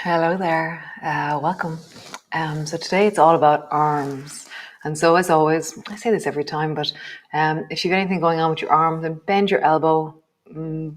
Hello there, welcome. So today it's all about arms. And so as always, I say this every time, but if you've got anything going on with your arm, then bend your elbow,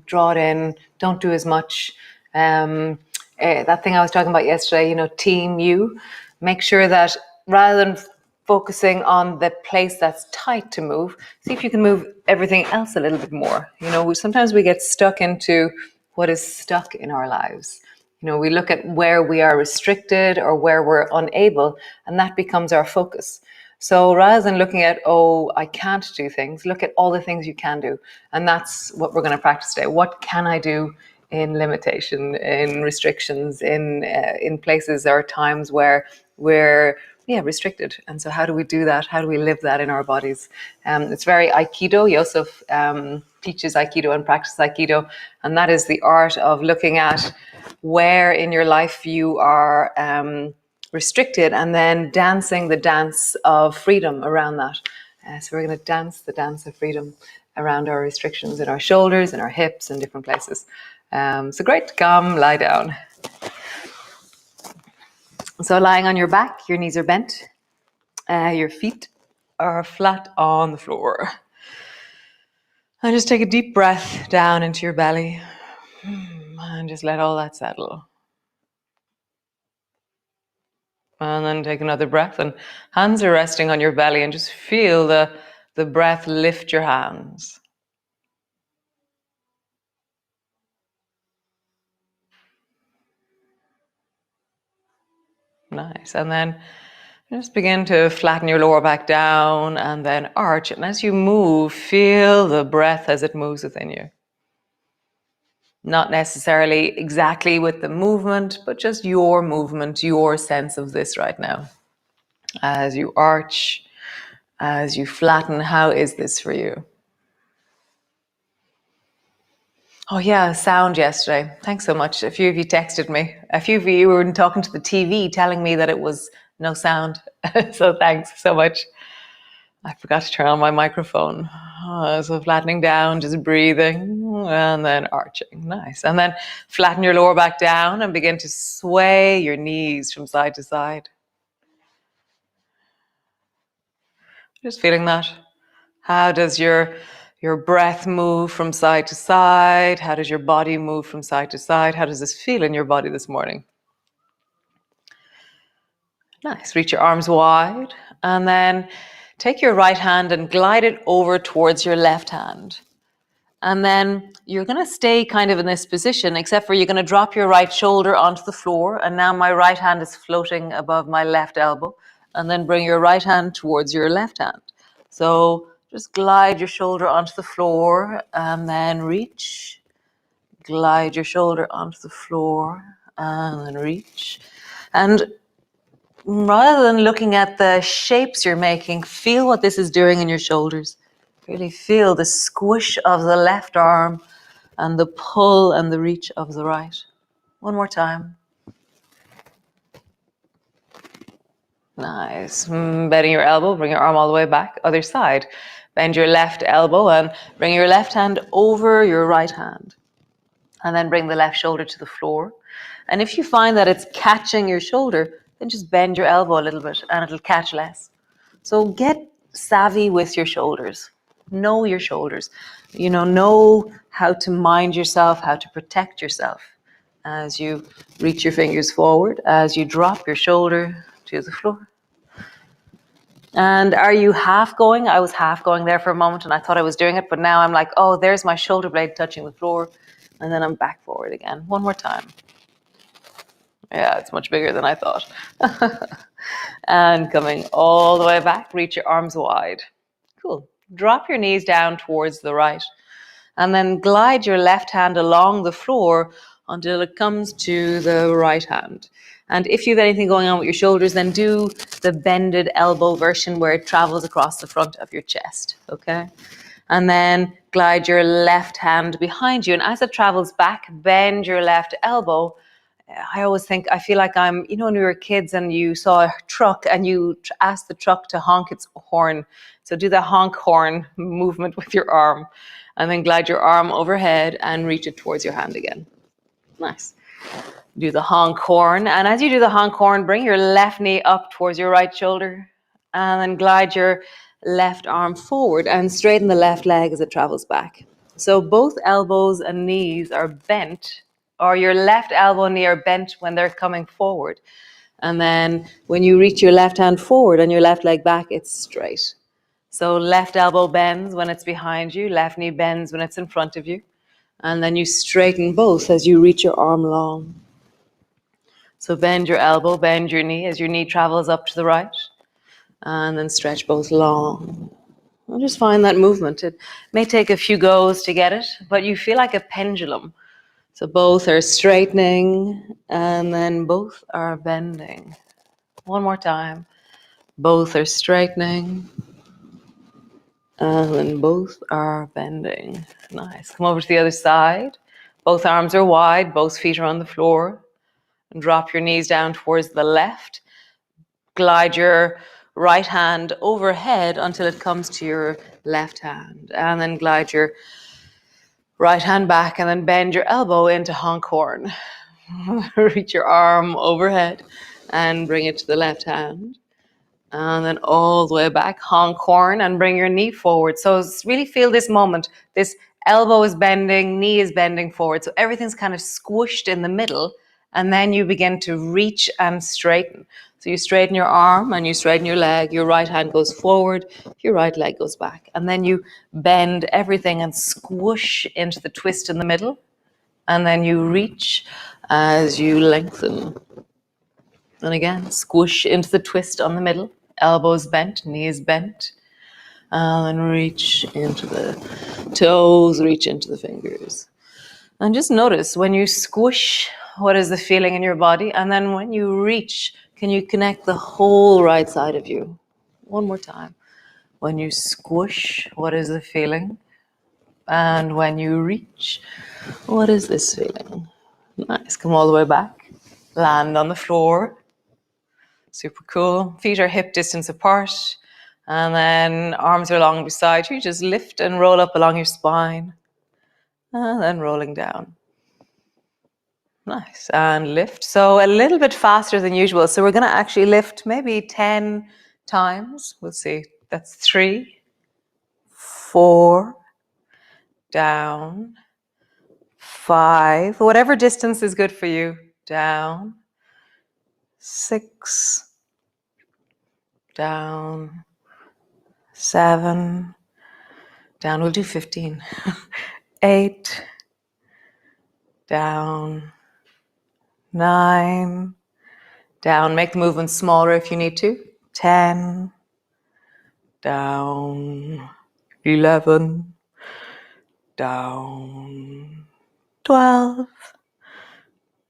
draw it in, don't do as much. That thing I was talking about yesterday, team you, make sure that rather than focusing on the place that's tight to move, see if you can move everything else a little bit more. Sometimes we get stuck into what is stuck in our lives. We look at where we are restricted or where we're unable, and that becomes our focus. So rather than looking at, oh, I can't do things, look at all the things you can do. And that's what we're going to practice today. What can I do in limitation, in restrictions, in places or times where we're restricted? And so how do we do that? How do we live that in our bodies? It's very Aikido. Yosef teaches Aikido and practices Aikido. And that is the art of looking at where in your life you are restricted and then dancing the dance of freedom around that. So we're going to dance the dance of freedom around our restrictions in our shoulders and our hips and different places. So great, come lie down. So lying on your back, your knees are bent, your feet are flat on the floor. And just take a deep breath down into your belly and just let all that settle. And then take another breath, and hands are resting on your belly, and just feel the breath lift your hands. Nice. And then just begin to flatten your lower back down and then arch. And as you move, feel the breath as it moves within you. Not necessarily exactly with the movement, but just your movement, your sense of this right now. As you arch, as you flatten, how is this for you? Oh yeah, sound yesterday. Thanks so much. A few of you texted me. A few of you were talking to the TV telling me that it was no sound. So thanks so much. I forgot to turn on my microphone. So flattening down, just breathing, and then arching. Nice. And then flatten your lower back down and begin to sway your knees from side to side. Just feeling that. How does your breath move from side to side? How does your body move from side to side? How does this feel in your body this morning? Nice. Reach your arms wide and then take your right hand and glide it over towards your left hand. And then you're going to stay kind of in this position, except for you're going to drop your right shoulder onto the floor. And now my right hand is floating above my left elbow. And then bring your right hand towards your left hand. So just glide your shoulder onto the floor and then reach. Glide your shoulder onto the floor and then reach. And rather than looking at the shapes you're making, feel what this is doing in your shoulders. Really feel the squish of the left arm and the pull and the reach of the right. One more time. Nice. Bending your elbow, bring your arm all the way back. Other side. Bend your left elbow and bring your left hand over your right hand. And then bring the left shoulder to the floor. And if you find that it's catching your shoulder, then just bend your elbow a little bit and it'll catch less. So get savvy with your shoulders. Know your shoulders. Know how to mind yourself, how to protect yourself as you reach your fingers forward, as you drop your shoulder to the floor. And are you half going? I was half going there for a moment and I thought I was doing it, but now I'm like, oh, there's my shoulder blade touching the floor. And then I'm back forward again. One more time. Yeah, it's much bigger than I thought. And coming all the way back, reach your arms wide. Cool. Drop your knees down towards the right. And then glide your left hand along the floor until it comes to the right hand. And if you have anything going on with your shoulders, then do the bended elbow version where it travels across the front of your chest, okay? And then glide your left hand behind you. And as it travels back, bend your left elbow. I feel like I'm, when we were kids and you saw a truck and you asked the truck to honk its horn. So do the honk horn movement with your arm and then glide your arm overhead and reach it towards your hand again. Nice. Do the honk horn. And as you do the honk horn, bring your left knee up towards your right shoulder and then glide your left arm forward and straighten the left leg as it travels back. So both elbows and knees are bent, or your left elbow and knee are bent when they're coming forward. And then when you reach your left hand forward and your left leg back, it's straight. So left elbow bends when it's behind you, left knee bends when it's in front of you. And then you straighten both as you reach your arm long. So bend your elbow, bend your knee as your knee travels up to the right. And then stretch both long. I'll just find that movement. It may take a few goes to get it, but you feel like a pendulum. So both are straightening and then both are bending. One more time. Both are straightening and then both are bending. Nice. Come over to the other side. Both arms are wide, both feet are on the floor. And drop your knees down towards the left. Glide your right hand overhead until it comes to your left hand. And then glide your right hand back and then bend your elbow into honk horn. Reach your arm overhead and bring it to the left hand. And then all the way back, honk horn, and bring your knee forward. So really feel this moment. This elbow is bending, knee is bending forward. So everything's kind of squished in the middle. And then you begin to reach and straighten. So you straighten your arm and you straighten your leg. Your right hand goes forward, your right leg goes back. And then you bend everything and squish into the twist in the middle. And then you reach as you lengthen. And again, squish into the twist on the middle. Elbows bent, knees bent. And then reach into the toes, reach into the fingers. And just notice when you squish, what is the feeling in your body? And then when you reach, can you connect the whole right side of you? One more time. When you squish, what is the feeling? And when you reach, what is this feeling? Nice. Come all the way back. Land on the floor. Super cool. Feet are hip distance apart. And then arms are along beside you. Just lift and roll up along your spine. And then rolling down. Nice. And lift. So a little bit faster than usual. So we're going to actually lift maybe 10 times. We'll see. That's 3, 4, down, 5. Whatever distance is good for you. Down. 6, down. 7, down. We'll do 15. 8, down. 9, down. Make the movement smaller if you need to. 10, down. 11, down. 12,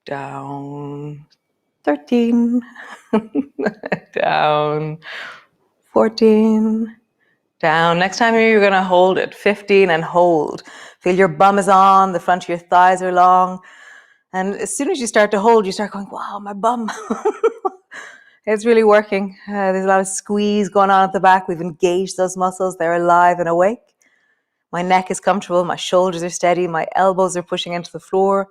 down. 13, down. 14, down. Next time you're going to hold it. 15 and hold. Feel your bum is on, the front of your thighs are long. And as soon as you start to hold, you start going, wow, my bum. It's really working. There's a lot of squeeze going on at the back. We've engaged those muscles. They're alive and awake. My neck is comfortable. My shoulders are steady. My elbows are pushing into the floor.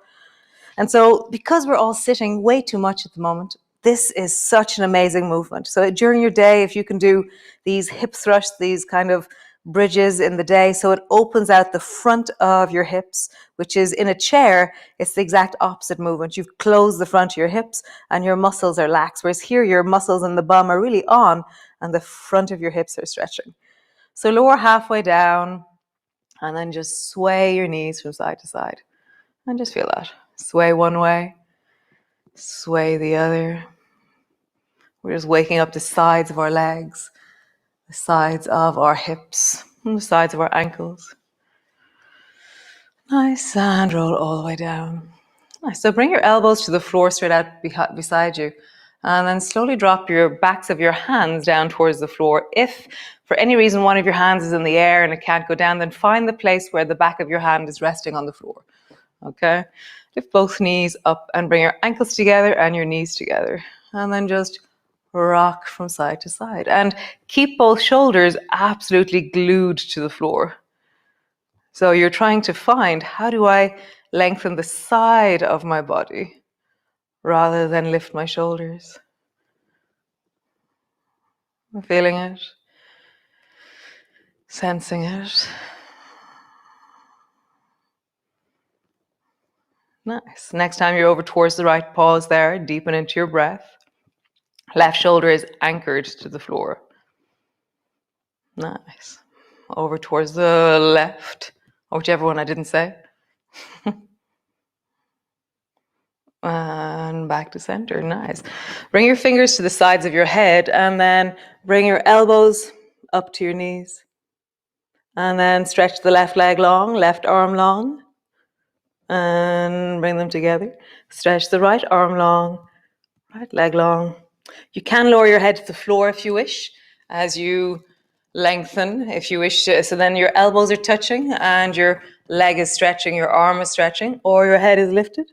And so because we're all sitting way too much at the moment, this is such an amazing movement. So during your day, if you can do these hip thrusts, these kind of bridges in the day, so it opens out the front of your hips, which is in a chair, it's the exact opposite movement. You've closed the front of your hips and your muscles are lax, whereas here your muscles in the bum are really on and the front of your hips are stretching. So lower halfway down and then just sway your knees from side to side and just feel that. Sway one way, sway the other. We're just waking up the sides of our legs, the sides of our hips, and the sides of our ankles. Nice, and roll all the way down. Nice. So bring your elbows to the floor straight out beside you. And then slowly drop your backs of your hands down towards the floor. If for any reason one of your hands is in the air and it can't go down, then find the place where the back of your hand is resting on the floor. Okay? Lift both knees up and bring your ankles together and your knees together. And then just rock from side to side. And keep both shoulders absolutely glued to the floor. So you're trying to find, how do I lengthen the side of my body? rather than lift my shoulders. I'm feeling it, sensing it. Nice. Next time you're over towards the right, pause there, deepen into your breath. Left shoulder is anchored to the floor. Nice. Over towards the left, or whichever one I didn't say. And back to center. Nice. Bring your fingers to the sides of your head and then bring your elbows up to your knees. And then stretch the left leg long, left arm long. And bring them together. Stretch the right arm long, right leg long. You can lower your head to the floor if you wish, as you lengthen, if you wish to. So then your elbows are touching and your leg is stretching, your arm is stretching, or your head is lifted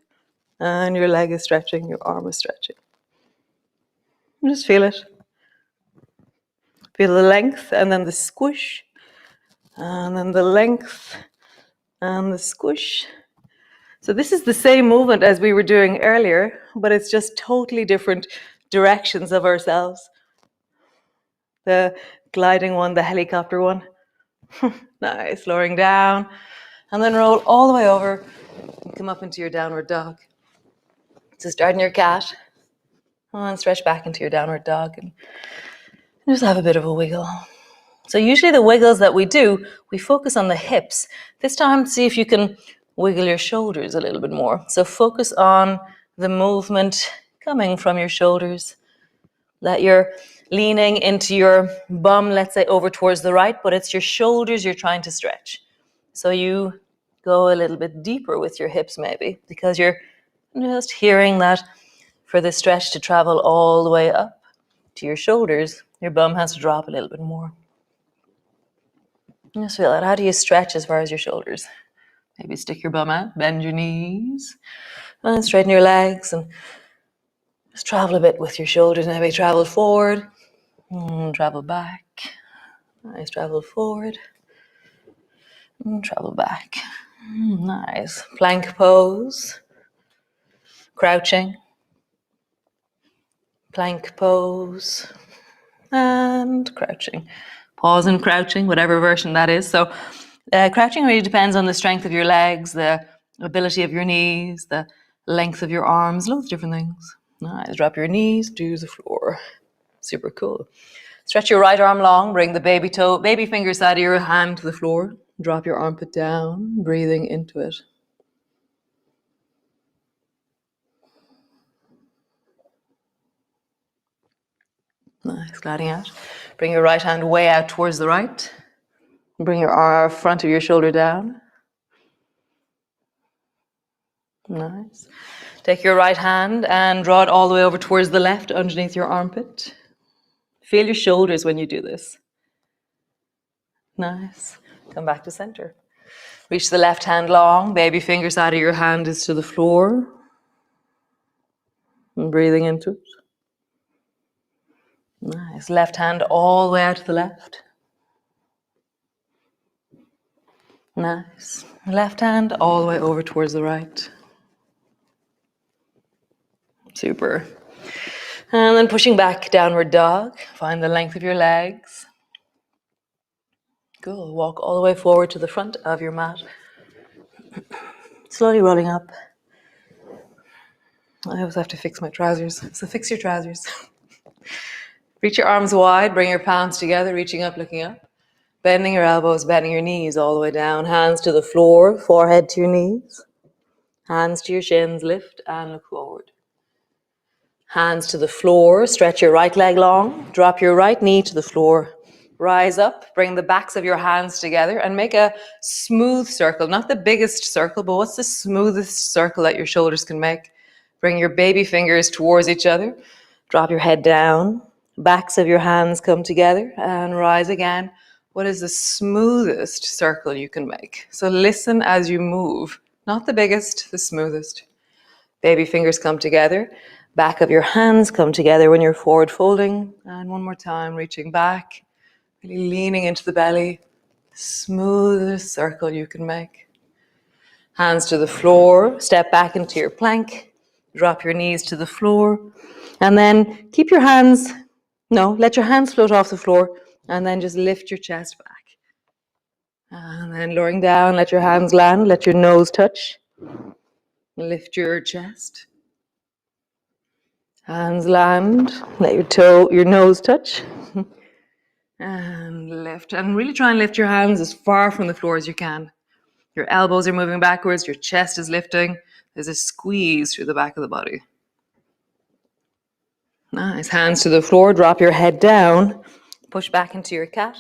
and your leg is stretching, your arm is stretching. Just feel it. Feel the length and then the squish, and then the length and the squish. So this is the same movement as we were doing earlier, but it's just totally different directions of ourselves. The gliding one, the helicopter one. Nice, lowering down, and then roll all the way over and come up into your downward dog. So start in your cat, and stretch back into your downward dog, and just have a bit of a wiggle. So usually the wiggles that we do, we focus on the hips. This time, see if you can wiggle your shoulders a little bit more. So focus on the movement coming from your shoulders, that you're leaning into your bum, let's say over towards the right, but it's your shoulders you're trying to stretch. So you go a little bit deeper with your hips maybe, because you're just hearing that for the stretch to travel all the way up to your shoulders, your bum has to drop a little bit more. Just feel that. How do you stretch as far as your shoulders? Maybe stick your bum out, bend your knees, and straighten your legs, and just travel a bit with your shoulders. Maybe travel forward, travel back. Nice, travel forward, and travel back. Nice. Plank pose, crouching, plank pose, and crouching. Pause and crouching, whatever version that is. So crouching really depends on the strength of your legs, the ability of your knees, the length of your arms, loads of different things. Nice. Drop your knees to the floor. Super cool. Stretch your right arm long, bring the baby finger side of your hand to the floor. Drop your armpit down, breathing into it. Nice, gliding out. Bring your right hand way out towards the right. Bring your front of your shoulder down. Nice. Take your right hand and draw it all the way over towards the left, underneath your armpit. Feel your shoulders when you do this. Nice. Come back to center. Reach the left hand long. Baby finger side of your hand is to the floor. And breathing into it. Nice. Left hand all the way out to the left. Nice. Left hand all the way over towards the right. Super. And then pushing back, downward dog. Find the length of your legs. Cool. Walk all the way forward to the front of your mat. Slowly rolling up. I always have to fix my trousers, so fix your trousers. Reach your arms wide, bring your palms together, reaching up, looking up. Bending your elbows, bending your knees all the way down. Hands to the floor, forehead to your knees. Hands to your shins, lift and look forward. Hands to the floor, stretch your right leg long, drop your right knee to the floor. Rise up, bring the backs of your hands together and make a smooth circle. Not the biggest circle, but what's the smoothest circle that your shoulders can make? Bring your baby fingers towards each other. Drop your head down. Backs of your hands come together and rise again. What is the smoothest circle you can make? So listen as you move. Not the biggest, the smoothest. Baby fingers come together. Back of your hands come together when you're forward folding. And one more time, reaching back. Really leaning into the belly. Smoothest circle you can make. Hands to the floor. Step back into your plank. Drop your knees to the floor. And then keep your hands, no, let your hands float off the floor. And then just lift your chest back. And then lowering down, let your hands land, let your nose touch. Lift your chest. Hands land, let your nose touch. And lift. And really try and lift your hands as far from the floor as you can. Your elbows are moving backwards, your chest is lifting. There's a squeeze through the back of the body. Nice. Hands to the floor, drop your head down. Push back into your cat.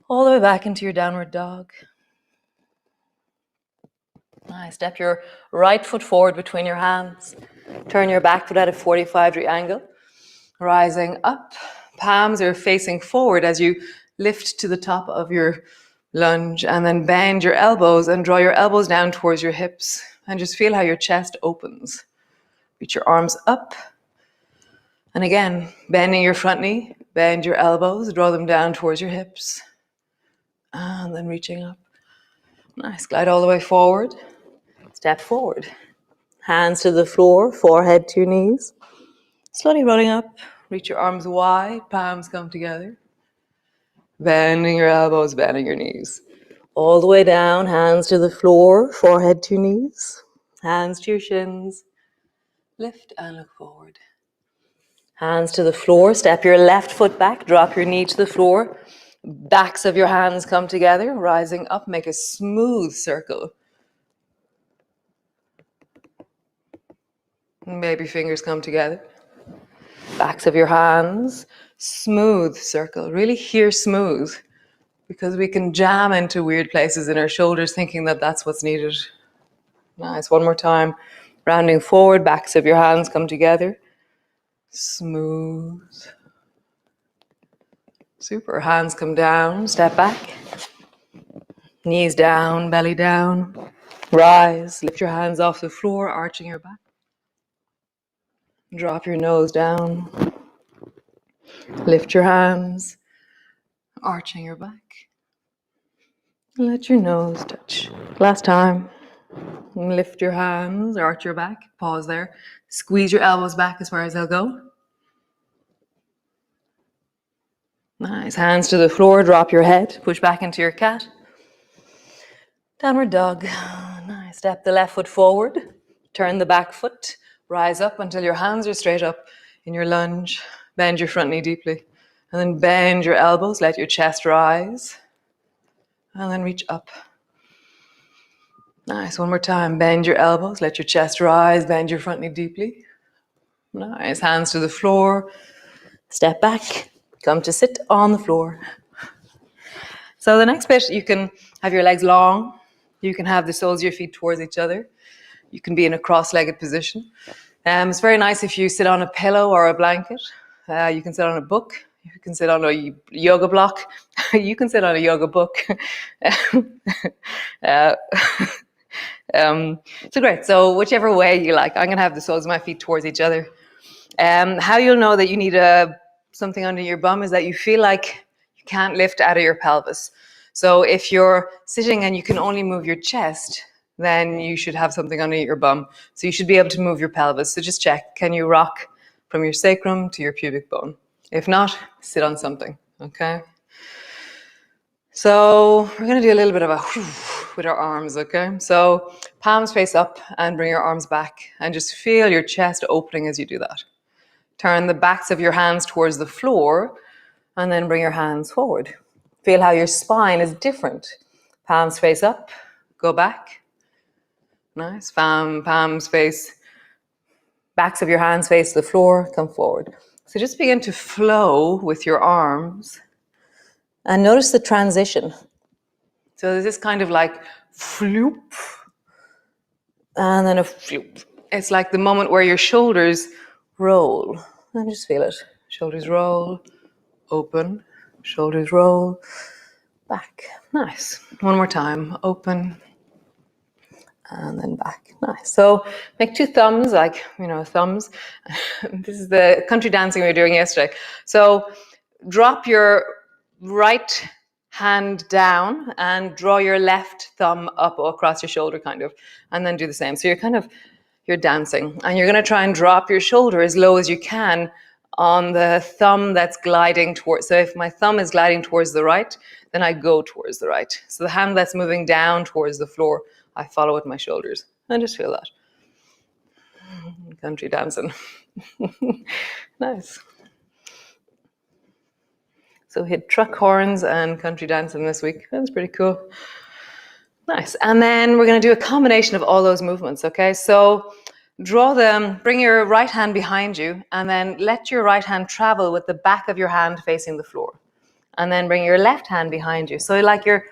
All the way back into your downward dog. Nice. Step your right foot forward between your hands. Turn your back foot at a 45-degree angle. Rising up. Palms are facing forward as you lift to the top of your lunge, and then bend your elbows and draw your elbows down towards your hips. And just feel how your chest opens. Reach your arms up. And again, bending your front knee, bend your elbows, draw them down towards your hips. And then reaching up. Nice. Glide all the way forward. Step forward. Hands to the floor, forehead to your knees. Slowly rolling up. Reach your arms wide, palms come together. Bending your elbows, bending your knees. All the way down, hands to the floor, forehead to your knees. Hands to your shins. Lift and look forward. Hands to the floor, step your left foot back, drop your knee to the floor. Backs of your hands come together, rising up, make a smooth circle. Maybe fingers come together. Backs of your hands, smooth circle. Really hear smooth, because we can jam into weird places in our shoulders thinking that that's what's needed. Nice. One more time. Rounding forward, backs of your hands come together. Smooth. Super. Hands come down, step back. Knees down, belly down. Rise, lift your hands off the floor, arching your back. Drop your nose down. Lift your hands, arching your back. Let your nose touch. Last time. Lift your hands, arch your back. Pause there. Squeeze your elbows back as far as they'll go. Nice. Hands to the floor, drop your head. Push back into your cat. Downward dog. Nice. Step the left foot forward. Turn the back foot. Rise up until your hands are straight up in your lunge. Bend your front knee deeply. And then bend your elbows. Let your chest rise. And then reach up. Nice. One more time. Bend your elbows. Let your chest rise. Bend your front knee deeply. Nice. Hands to the floor. Step back. Come to sit on the floor. So the next bit, you can have your legs long. You can have the soles of your feet towards each other. You can be in a cross-legged position. It's very nice if you sit on a pillow or a blanket. You can sit on a book. You can sit on a yoga block. You can sit on a yoga book. So great. So whichever way you like. I'm going to have the soles of my feet towards each other. How you'll know that you need something under your bum is that you feel like you can't lift out of your pelvis. So if you're sitting and you can only move your chest, then you should have something under your bum. So you should be able to move your pelvis. So just check, can you rock from your sacrum to your pubic bone? If not, sit on something, okay? So we're going to do a little bit of a with our arms, okay? So palms face up and bring your arms back and just feel your chest opening as you do that. Turn the backs of your hands towards the floor and then bring your hands forward. Feel how your spine is different. Palms face up, go back. Nice. Palms face, backs of your hands face the floor, come forward. So just begin to flow with your arms and notice the transition. So there's this kind of like floop and then a floop. It's like the moment where your shoulders roll. And just feel it. Shoulders roll, open, shoulders roll, back. Nice. One more time. Open and then back. Nice. So make two thumbs, like, thumbs. This is the country dancing we were doing yesterday. So drop your right hand down and draw your left thumb up across your shoulder, kind of, and then do the same. So you're kind of you're dancing. And you're going to try and drop your shoulder as low as you can on the thumb that's gliding towards. So if my thumb is gliding towards the right, then I go towards the right. So the hand that's moving down towards the floor, I follow with my shoulders. And just feel that. Country dancing. Nice. So hit truck horns and country dancing this week. That's pretty cool. Nice. And then we're going to do a combination of all those movements, okay? So draw them, bring your right hand behind you, and then let your right hand travel with the back of your hand facing the floor. And then bring your left hand behind you. So like you're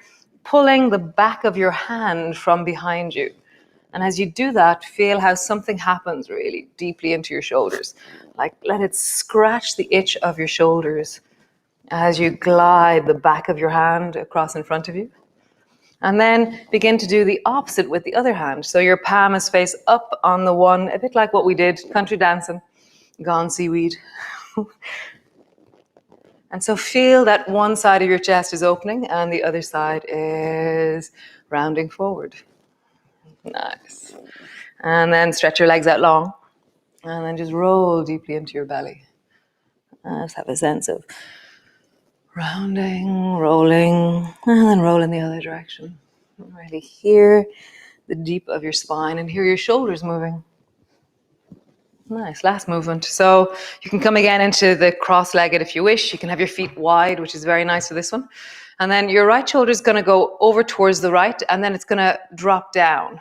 pulling the back of your hand from behind you. And as you do that, feel how something happens really deeply into your shoulders. Like let it scratch the itch of your shoulders as you glide the back of your hand across in front of you. And then begin to do the opposite with the other hand. So your palm is face up on the one, a bit like what we did, country dancing, gone seaweed. And so feel that one side of your chest is opening and the other side is rounding forward. Nice. And then stretch your legs out long. And then just roll deeply into your belly. Just have a sense of rounding, rolling, and then roll in the other direction. Really hear the deep of your spine and hear your shoulders moving. Nice, last movement. So you can come again into the cross-legged if you wish. You can have your feet wide, which is very nice for this one. And then your right shoulder is going to go over towards the right, and then it's going to drop down.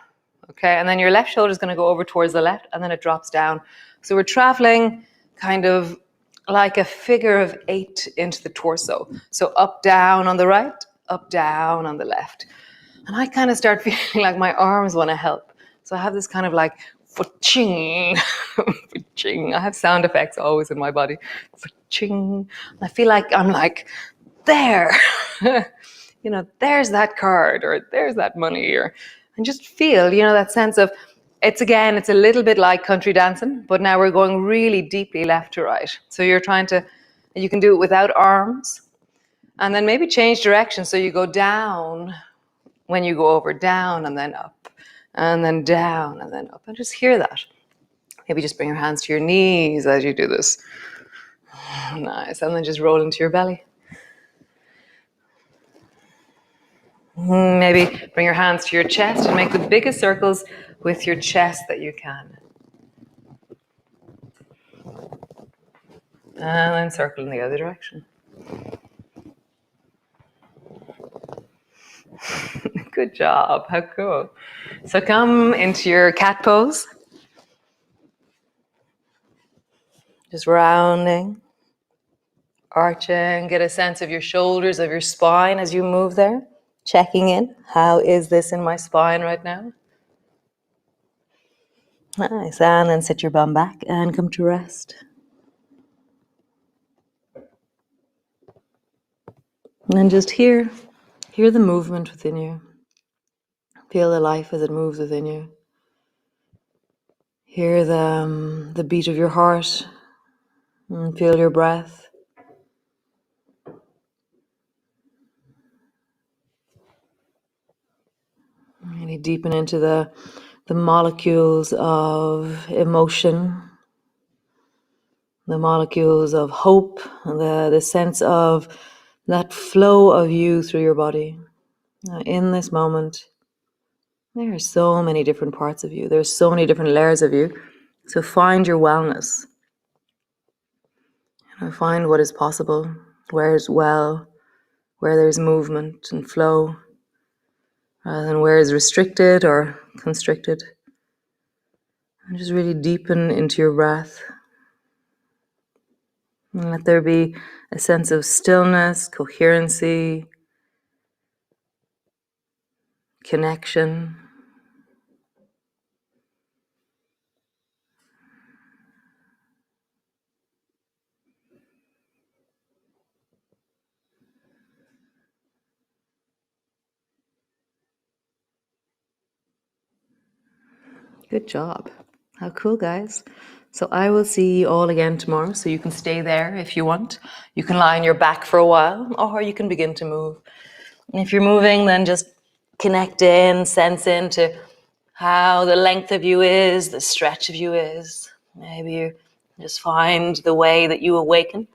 Okay, and then your left shoulder is going to go over towards the left, and then it drops down. So we're traveling kind of like a figure of 8 into the torso. So up, down on the right, up, down on the left. And I kind of start feeling like my arms want to help. So I have this kind of like, fa-ching, fa-ching. I have sound effects always in my body. Fa-ching. I feel like I'm like, there, you know, there's that card or there's that money or, and just feel, you know, that sense of, it's a little bit like country dancing, but now we're going really deeply left to right. So you're trying to, you can do it without arms and then maybe change direction. So you go down when you go over, down and then up and then down and then up and just hear that. Maybe just bring your hands to your knees as you do this. Nice. And then just roll into your belly. Maybe bring your hands to your chest and make the biggest circles with your chest that you can. And then circle in the other direction. Good job. How cool. So come into your cat pose. Just rounding, arching. Get a sense of your shoulders, of your spine as you move there. Checking in. How is this in my spine right now? Nice. And then sit your bum back and come to rest. And then just hear the movement within you. Feel the life as it moves within you. Hear the beat of your heart and feel your breath. Really deepen into the molecules of emotion, the molecules of hope, and the sense of that flow of you through your body. In this moment, there are so many different parts of you. There's so many different layers of you. So find your wellness. Find what is possible, where is well, where there's movement and flow, rather than where is restricted or constricted. And just really deepen into your breath. And let there be a sense of stillness, coherency, connection. Good job. How cool, guys. So I will see you all again tomorrow. So you can stay there if you want. You can lie on your back for a while, or you can begin to move. And if you're moving, then just connect in, sense into how the length of you is, the stretch of you is. Maybe you just find the way that you awaken.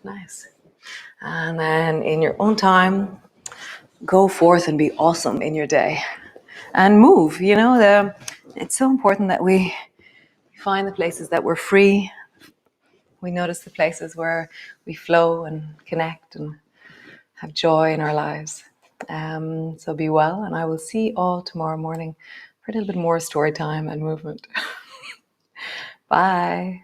Nice. And then in your own time, go forth and be awesome in your day. And move, it's so important that we find the places that we're free. We notice the places where we flow and connect and have joy in our lives. So be well, and I will see you all tomorrow morning for a little bit more story time and movement. Bye.